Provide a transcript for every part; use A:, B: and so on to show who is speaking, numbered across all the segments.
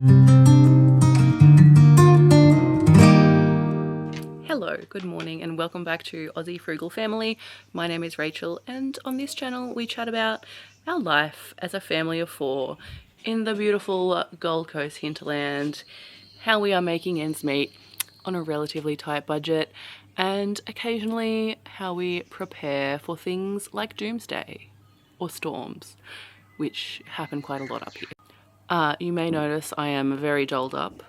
A: Hello, good morning and welcome back to Aussie Frugal Family. My name is Rachel and on this channel we chat about our life as a family of four in the beautiful Gold Coast hinterland, how we are making ends meet on a relatively tight budget, and occasionally how we prepare for things like doomsday or storms, which happen quite a lot up here. You may notice I am very dolled up.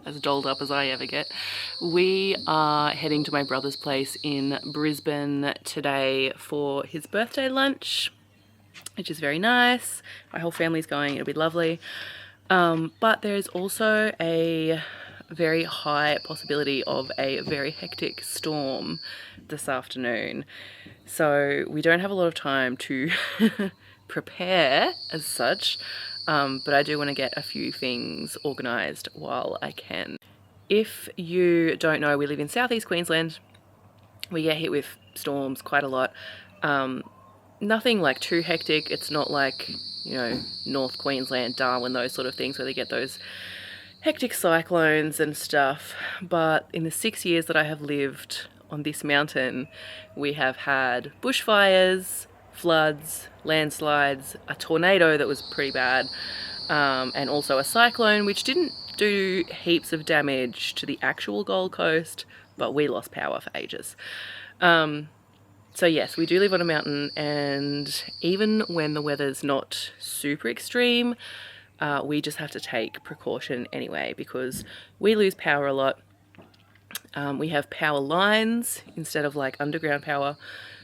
A: As dolled up as I ever get. We are heading to my brother's place in Brisbane today for his birthday lunch, which is very nice. My whole family's going, it'll be lovely. But there's also a very high possibility of a very hectic storm this afternoon. So we don't have a lot of time to prepare as such. But I do want to get a few things organised while I can. If you don't know, we live in southeast Queensland. We get hit with storms quite a lot. Nothing like too hectic. It's not like, you know, North Queensland, Darwin, those sort of things where they get those hectic cyclones and stuff. But in the 6 years that I have lived on this mountain, we have had bushfires, floods, landslides, a tornado that was pretty bad, and also a cyclone which didn't do heaps of damage to the actual Gold Coast, but we lost power for ages. So yes, we do live on a mountain, and even when the weather's not super extreme, we just have to take precaution anyway because we lose power a lot. We have power lines instead of like underground power.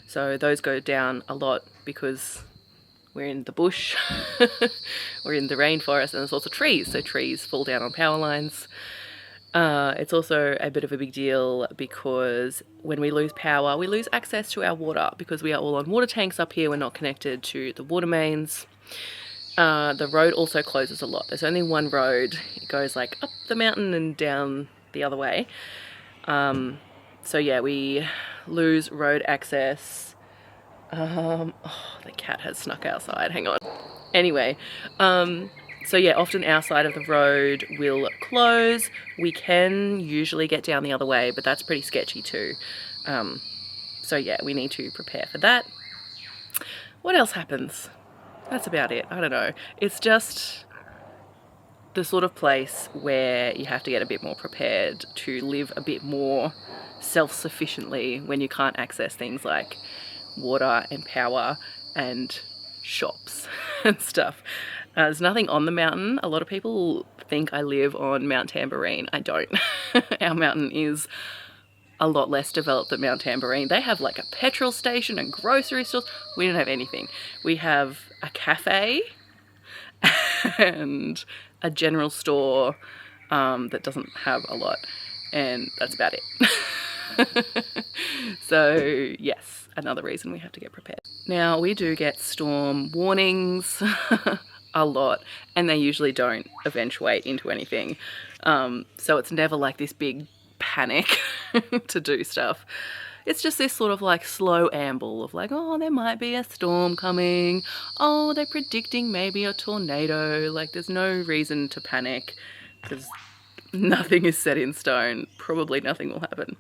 A: So those go down a lot because we're in the bush, we're in the rainforest, and there's also trees, so trees fall down on power lines. It's also a bit of a big deal because when we lose power, we lose access to our water because we are all on water tanks up here. We're not connected to the water mains. The road also closes a lot. There's only one road. It goes like up the mountain and down the other way. So yeah, we lose road access. Oh, the cat has snuck outside, hang on. Anyway, so yeah, often our side of the road will close. We can usually get down the other way, but that's pretty sketchy too. So yeah, we need to prepare for that. What else happens? That's about it, I don't know. It's just the sort of place where you have to get a bit more prepared to live a bit more self-sufficiently when you can't access things like water and power and shops and stuff. There's nothing on the mountain. A lot of people think I live on Mount Tamborine. I don't. Our mountain is a lot less developed than Mount Tamborine. They have like a petrol station and grocery stores. We don't have anything. We have a cafe and a general store that doesn't have a lot, and that's about it. So yes, another reason we have to get prepared. Now we do get storm warnings a lot, and they usually don't eventuate into anything. So it's never like this big panic to do stuff. It's just this sort of like slow amble of like, oh, there might be a storm coming. Oh, they're predicting maybe a tornado. Like there's no reason to panic because nothing is set in stone. Probably nothing will happen.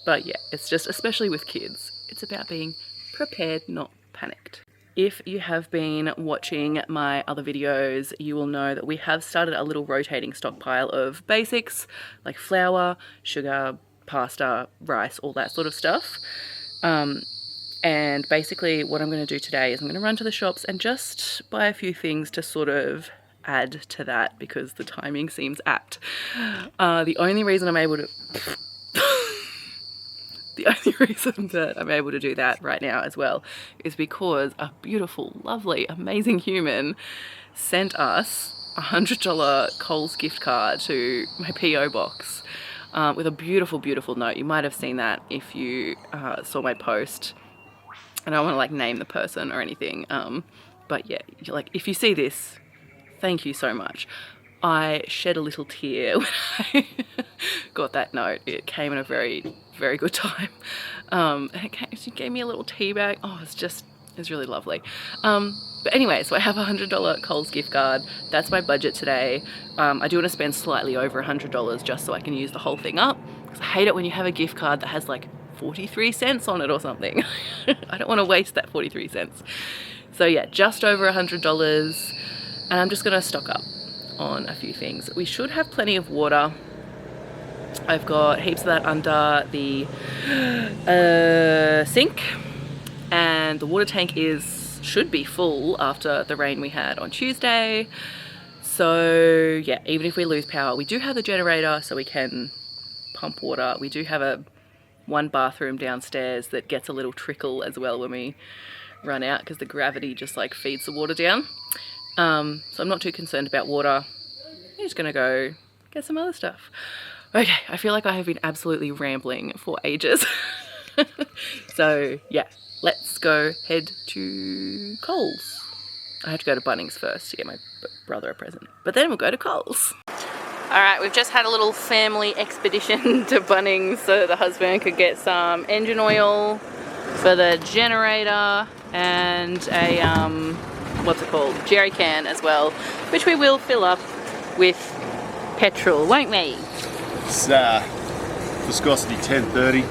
A: But yeah, it's just, especially with kids, it's about being prepared, not panicked. If you have been watching my other videos, you will know that we have started a little rotating stockpile of basics like flour, sugar, pasta, rice, all that sort of stuff. And basically what I'm going to do today is I'm going to run to the shops and just buy a few things to sort of add to that because the timing seems apt. The only reason I'm able to do that right now as well is because a beautiful, lovely, amazing human sent us a $100 Coles gift card to my PO box with a beautiful, beautiful note. You might have seen that if you saw my post. I don't want to like name the person or anything, but yeah, like if you see this, thank you so much. I shed a little tear when I got that note. It came at a very, very good time. She gave me a little tea bag. Oh, it's just It's really lovely. But anyway, so I have a $100 Coles gift card. That's my budget today. I do want to spend slightly over $100 just so I can use the whole thing up. Because I hate it when you have a gift card that has like 43 cents on it or something. I don't want to waste that 43 cents. So yeah, just over $100. And I'm just going to stock up on a few things. We should have plenty of water. I've got heaps of that under the sink. And the water tank should be full after the rain we had on Tuesday. So yeah, even if we lose power, we do have the generator so we can pump water. We do have one bathroom downstairs that gets a little trickle as well when we run out because the gravity just like feeds the water down. So I'm not too concerned about water. I'm just gonna go get some other stuff. Okay, I feel like I have been absolutely rambling for ages. So yeah, let's go head to Coles. I have to go to Bunnings first to get my brother a present, but then we'll go to Coles. All right, we've just had a little family expedition to Bunnings so that the husband could get some engine oil for the generator and a, what's it called, jerry can as well, which we will fill up with petrol, won't we?
B: It's viscosity 1030,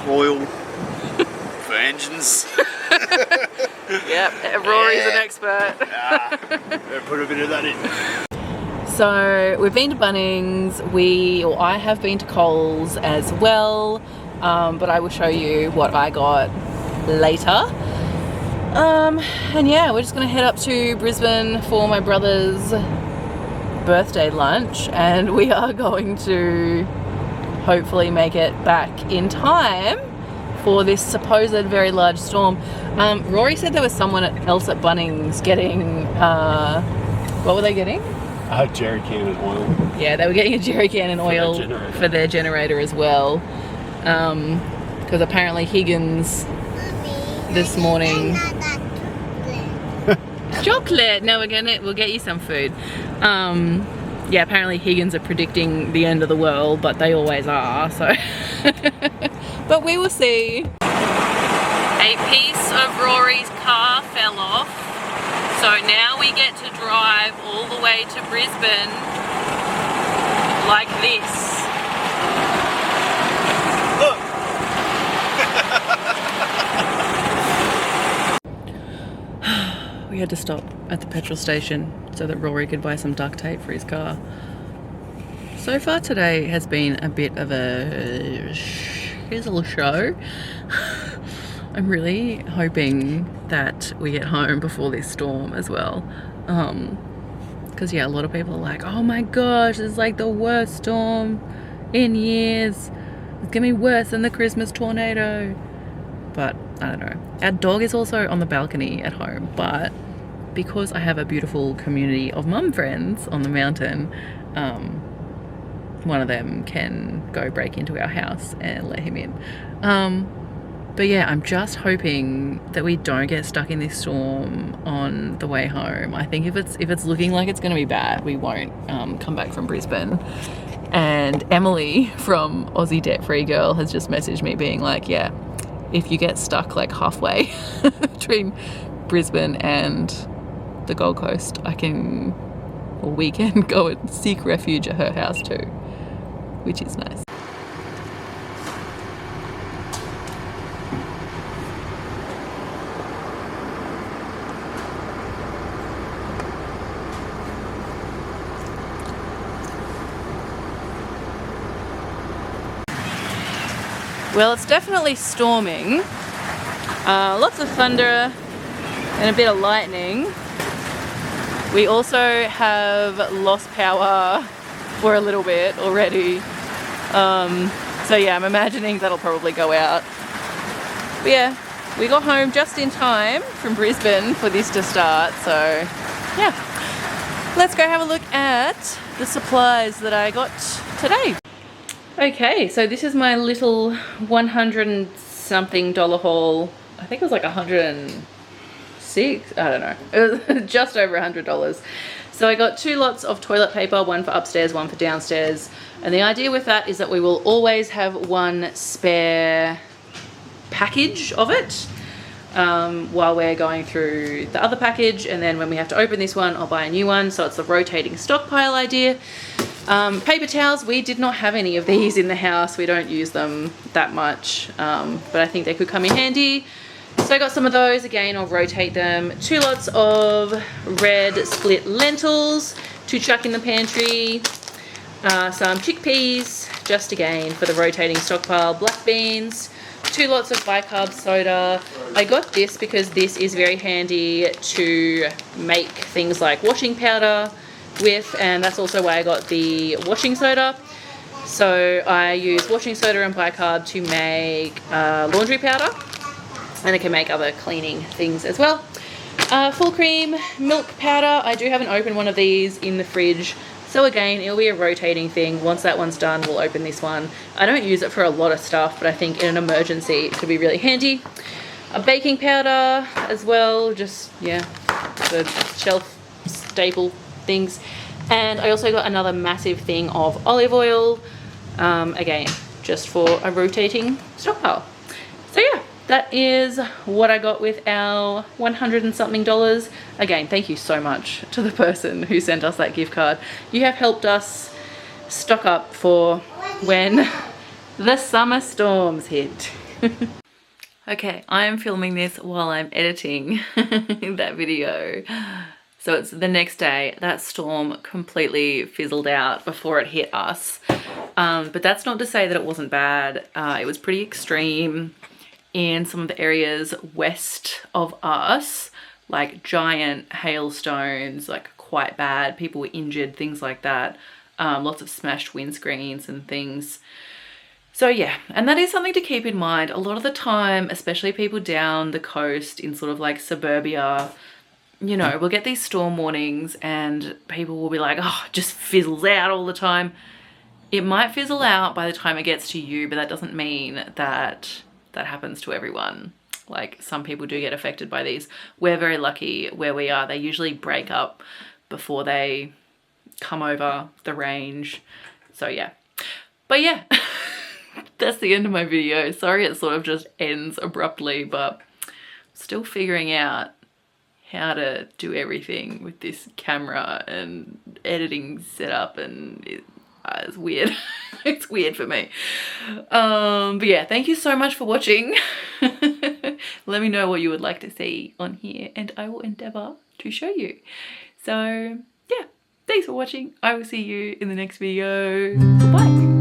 B: oil for engines.
A: Yep, Rory's an expert.
B: Put a bit of that in.
A: So we've been to Bunnings, I have been to Coles as well, but I will show you what I got later. And yeah, we're just gonna head up to Brisbane for my brother's birthday lunch, and we are going to hopefully make it back in time for this supposed very large storm. Rory said there was someone else at Bunnings getting, what were they getting?
B: A jerry can and oil.
A: Yeah, they were getting a jerry can and oil for their generator as well. Because apparently Higgins this morning... Chocolate! No, we'll get you some food. Yeah, apparently Higgins are predicting the end of the world, but they always are, so... But we will see. A piece of Rory's car fell off, so now we get to drive all the way to Brisbane like this. We had to stop at the petrol station so that Rory could buy some duct tape for his car. So far today has been a bit of a shizzle show. I'm really hoping that we get home before this storm as well. Because yeah, a lot of people are like, oh my gosh, it's like the worst storm in years. It's gonna be worse than the Christmas tornado. But I don't know. Our dog is also on the balcony at home, but because I have a beautiful community of mum friends on the mountain, one of them can go break into our house and let him in. But yeah, I'm just hoping that we don't get stuck in this storm on the way home. I think if it's looking like it's going to be bad, we won't come back from Brisbane. And Emily from Aussie Debt Free Girl has just messaged me being like, yeah, if you get stuck like halfway between Brisbane and the Gold Coast, we can go and seek refuge at her house too, which is nice. Well, it's definitely storming. Lots of thunder and a bit of lightning. We also have lost power for a little bit already. So yeah, I'm imagining that'll probably go out. But yeah, we got home just in time from Brisbane for this to start. So yeah, let's go have a look at the supplies that I got today. Okay, so this is my little $100 and something haul. I think it was like $106, I don't know. It was just over $100. So I got 2 lots of toilet paper, one for upstairs, one for downstairs. And the idea with that is that we will always have one spare package of it. while we're going through the other package, and then when we have to open this one, I'll buy a new one. So it's the rotating stockpile idea. Paper towels, we did not have any of these in the house. We don't use them that much, but I think they could come in handy. So I got some of those. Again, I'll rotate them. 2 lots of red split lentils to chuck in the pantry. Some chickpeas, just again for the rotating stockpile. Black beans, 2 lots of bicarb soda. I got this because this is very handy to make things like washing powder with, and that's also why I got the washing soda. So I use washing soda and bicarb to make laundry powder, and it can make other cleaning things as well. Full cream milk powder. I do have an open one of these in the fridge. So again, it'll be a rotating thing. Once that one's done, we'll open this one. I don't use it for a lot of stuff, but I think in an emergency, it could be really handy. A baking powder as well, just, yeah, the shelf staple things. And I also got another massive thing of olive oil, again, just for a rotating stockpile. So yeah, that is what I got with our $100 and something. Again, thank you so much to the person who sent us that gift card. You have helped us stock up for when the summer storms hit. Okay, I am filming this while I'm editing that video. So it's the next day. That storm completely fizzled out before it hit us. But that's not to say that it wasn't bad. It was pretty extreme in some of the areas west of us, like giant hailstones, like quite bad. People were injured, things like that. Lots of smashed windscreens and things. So yeah, and that is something to keep in mind. A lot of the time, especially people down the coast in sort of like suburbia, you know, we'll get these storm warnings and people will be like, oh, it just fizzles out all the time. It might fizzle out by the time it gets to you, but that doesn't mean that that happens to everyone. Like, some people do get affected by these. We're very lucky where we are. They usually break up before they come over the range. So yeah. But yeah, that's the end of my video. Sorry it sort of just ends abruptly, but still figuring out how to do everything with this camera and editing setup, and it's weird. It's weird for me. But yeah, thank you so much for watching. Let me know what you would like to see on here and I will endeavor to show you. So yeah, thanks for watching. I will see you in the next video. Goodbye.